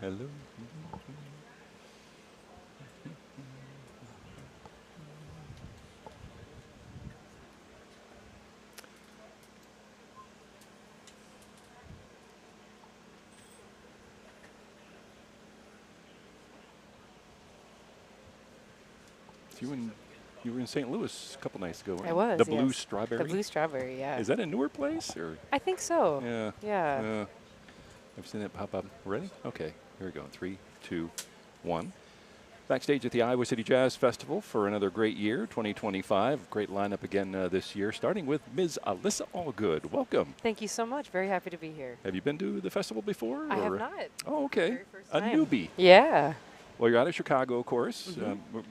Hello. You in you were in St. Louis a couple nights ago, I right? The was, Blue yes. The Strawberry. blue strawberry, yeah. Is that a newer place or? I think so. Yeah. Yeah. I've seen that pop up. Ready? Okay. Here we go. Three, two, one. Backstage at the Iowa City Jazz Festival for another great year, 2025. Great lineup again this year, starting with Ms. Alyssa Allgood. Welcome. Thank you so much. Very happy to be here. Have you been to the festival before? I have Or? not. Oh, okay. Very first A time. newbie. Yeah. Well, you're out of Chicago, of course.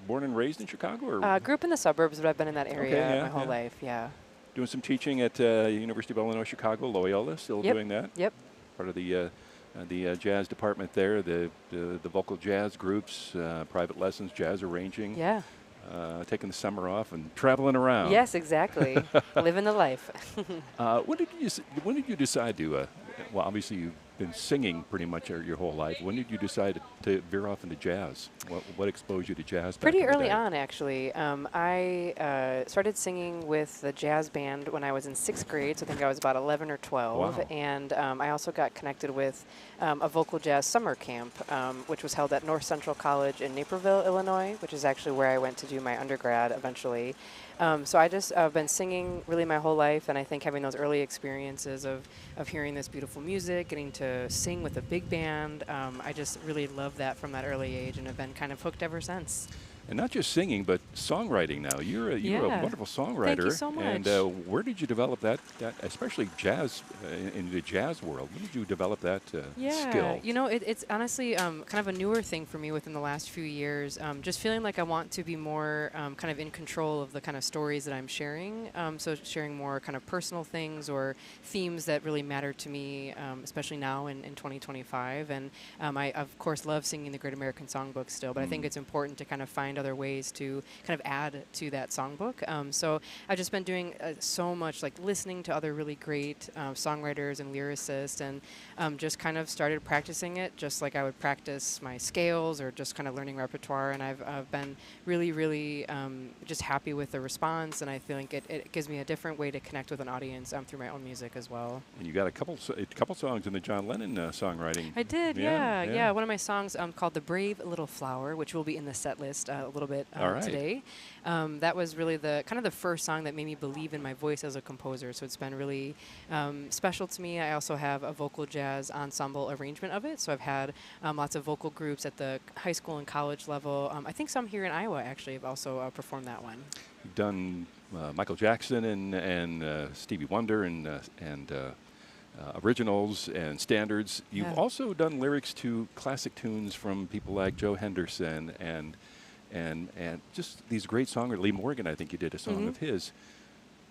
Born and raised in Chicago, or Grew up in the suburbs, but I've been in that okay, area yeah, my whole yeah. life. Yeah. Doing some teaching at University of Illinois Chicago, Loyola. Still Yep. doing that. Yep. Part of the jazz department there, the vocal jazz groups, private lessons, jazz arranging. Yeah. Taking the summer off and traveling around. Yes, exactly. Living the life. When did you decide to? Well, obviously you've been singing pretty much your whole life. When did you decide to veer off into jazz? What exposed you to jazz? Back Pretty in the early day? on, actually. I started singing with the jazz band when I was in 6th grade, so I think I was about 11 or 12. Wow. And I also got connected with a vocal jazz summer camp, which was held at North Central College in Naperville, Illinois, which is actually where I went to do my undergrad eventually. So I just been singing really my whole life, and I think having those early experiences of hearing this beautiful music, getting to sing with a big band, I just really love that from that early age, and have been kind of hooked ever since. And not just singing, but songwriting now. You're a Yeah. wonderful songwriter. Thank you so And much. where did you develop that especially jazz, in the jazz world? When did you develop that skill? You know, it's honestly kind of a newer thing for me within the last few years. Just feeling like I want to be more kind of in control of the kind of stories that I'm sharing. So sharing more kind of personal things or themes that really matter to me, especially now in 2025. And I, of course, love singing the Great American Songbook still, but I think it's important to kind of find other ways to kind of add to that songbook. So I've just been doing so much, like listening to other really great songwriters and lyricists, and just kind of started practicing it just like I would practice my scales or just kind of learning repertoire. And I've been really, really just happy with the response, and I feel like it gives me a different way to connect with an audience through my own music as well. And you got a couple songs in the John Lennon songwriting. I did, Yeah, yeah. One of my songs called "The Brave Little Flower," which will be in the set list a little bit All right. today. That was really the kind of the first song that made me believe in my voice as a composer. So it's been really special to me. I also have a vocal jazz ensemble arrangement of it. So I've had lots of vocal groups at the high school and college level. I think some here in Iowa actually have also performed that one. You've done Michael Jackson and Stevie Wonder and originals and standards. You've Yeah. also done lyrics to classic tunes from people like Joe Henderson and just these great songwriters. Lee Morgan, I think you did a song of his.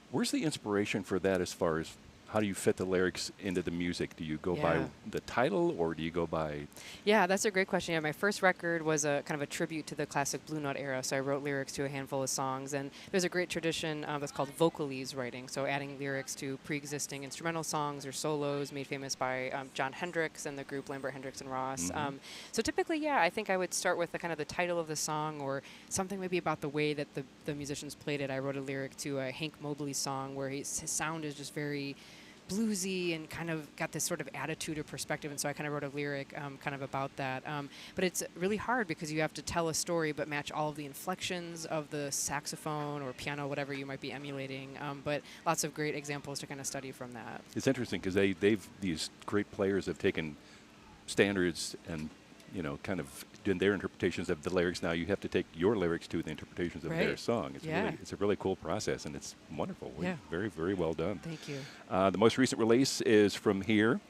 Where's the inspiration for that as far as how do you fit the lyrics into the music? Do you go by Yeah. the title or do you go by... Yeah, that's a great question. Yeah, my first record was a kind of a tribute to the classic Blue Note era. So I wrote lyrics to a handful of songs, and there's a great tradition that's called vocalese writing. So adding lyrics to pre-existing instrumental songs or solos made famous by John Hendricks and the group Lambert, Hendricks and Ross. So typically, yeah, I think I would start with the kind of the title of the song or something maybe about the way that the musicians played it. I wrote a lyric to a Hank Mobley song where his sound is just very bluesy and kind of got this sort of attitude or perspective, and so I kind of wrote a lyric kind of about that. But it's really hard because you have to tell a story but match all of the inflections of the saxophone or piano, whatever you might be emulating. But lots of great examples to kind of study from that. It's interesting because these great players have taken standards and, kind of doing their interpretations of the lyrics. Now you have to take your lyrics to the interpretations of their Right. song. Yeah. It's a really cool process, and it's wonderful. Yeah. Very, very well done. Thank you. The most recent release is from here.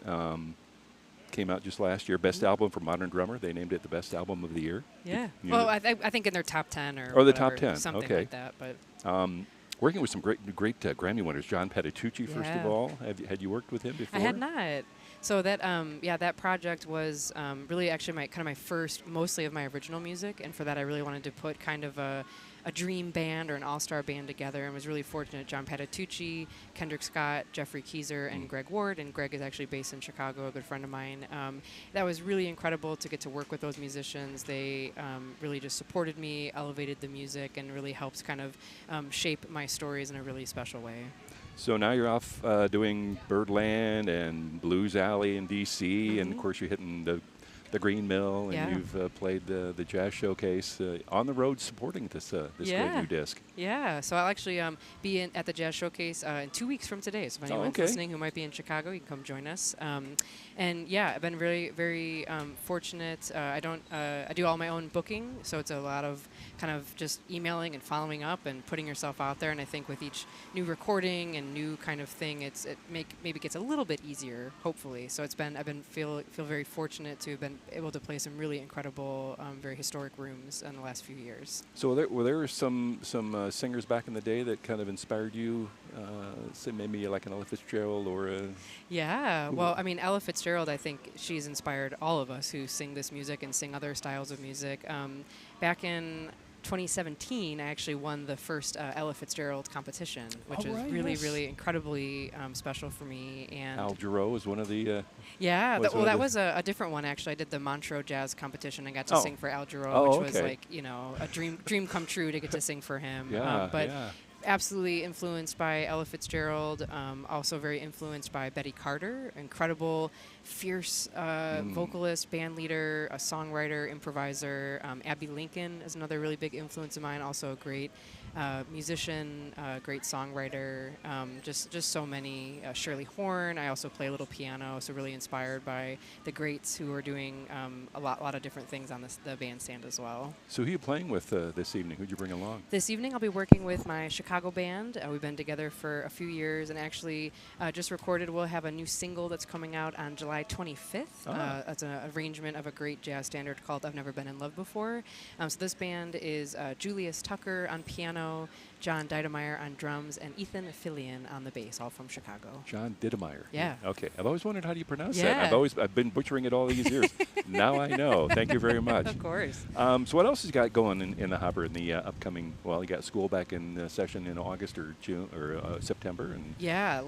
Came out just last year. Best album for Modern Drummer. They named it the best album of the year. Yeah. You Well, know- I think in their top 10 or Oh, the top whatever, 10. something Okay. like that. But Working with some great Grammy winners. John Petitucci, first of Yeah. all. Had you worked with him before? I had not. So that that project was really actually my first, mostly of my original music, and for that I really wanted to put kind of a a dream band or an all-star band together, and was really fortunate. John Patitucci, Kendrick Scott, Jeffrey Keyser, and Greg Ward, and Greg is actually based in Chicago, a good friend of mine. That was really incredible to get to work with those musicians. They really just supported me, elevated the music, and really helped kind of shape my stories in a really special way. So now you're off doing Birdland and Blues Alley in D.C., and of course you're hitting the Green Mill, and you've played the Jazz Showcase on the road supporting this great new disc. Yeah, so I'll actually be at the Jazz Showcase in 2 weeks from today. So if anyone's listening who might be in Chicago, you can come join us. And yeah, I've been very, very fortunate. I do all my own booking, so it's a lot of kind of just emailing and following up and putting yourself out there. And I think with each new recording and new kind of thing, it maybe gets a little bit easier, hopefully. So feel very fortunate to have been able to play some really incredible, very historic rooms in the last few years. So were there some singers back in the day that kind of inspired you? Say maybe like an Ella Fitzgerald or a... Yeah, well, I mean, Ella Fitzgerald, I think she's inspired all of us who sing this music and sing other styles of music. Back in 2017, I actually won the first Ella Fitzgerald competition, which is really incredibly special for me. And Al Jarreau is one of the... that was a different one, actually. I did the Montreux Jazz competition and got to sing for Al Jarreau, which was like, a dream come true to get to sing for him. Absolutely influenced by Ella Fitzgerald, also very influenced by Betty Carter, incredible, fierce vocalist, band leader, a songwriter, improviser. Abby Lincoln is another really big influence of mine, also a great musician, great songwriter, just so many. Shirley Horn, I also play a little piano, so really inspired by the greats who are doing a lot of different things on the bandstand as well. So who are you playing with this evening? Who'd you bring along? This evening I'll be working with my Chicago band. We've been together for a few years and actually just recorded. We'll have a new single that's coming out on July 25th. That's an arrangement of a great jazz standard called I've Never Been in Love Before. So this band is Julius Tucker on piano, John Didemeyer on drums, and Ethan Fillion on the bass, all from Chicago. John Didemeyer. Yeah. Okay. I've always wondered how do you pronounce that. I've been butchering it all these years. Now I know. Thank you very much. Of course. So what else has got going in the hopper in the upcoming? Well, you got school back in session in August or June or September, and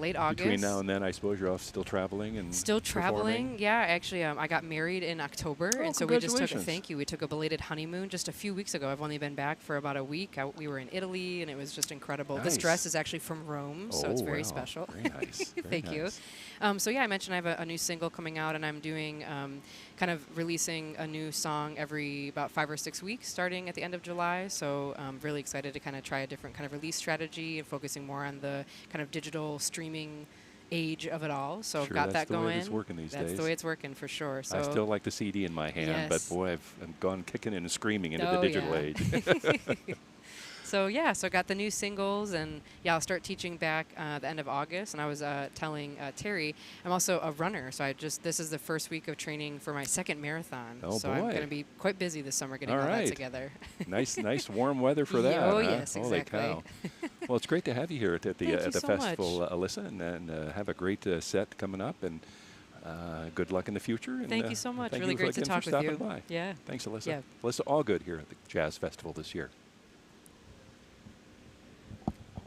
late August. Between now and then, I suppose you're off still traveling and traveling. Yeah, actually, I got married in October, and so we just took a belated honeymoon just a few weeks ago. I've only been back for about a week. We were in Italy, and it was just incredible. Nice. This dress is actually from Rome, so it's very special. Very nice. Thank you. So I mentioned I have a new single coming out, and I'm doing kind of releasing a new song every about 5 or 6 weeks, starting at the end of July. So I'm really excited to kind of try a different kind of release strategy and focusing more on the kind of digital streaming age of it all. So I've got that going. That's the way it's working these days. That's the way it's working for sure. So I still like the CD in my hand, but boy, I've gone kicking and screaming into the digital age. So I got the new singles, and I'll start teaching back the end of August. And I was telling Terry, I'm also a runner, so this is the first week of training for my second marathon. So I'm going to be quite busy this summer getting all that together. nice warm weather for that. Yes, exactly. Holy cow. Well, it's great to have you here at the festival, Alyssa, and have a great set coming up, and good luck in the future. And, thank you so much. Thank really you great to talk with you. By. Yeah. Thanks, Alyssa. Yeah. Alyssa, Allgood here at the Jazz Festival this year.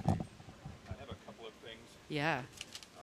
I have a couple of things. Yeah.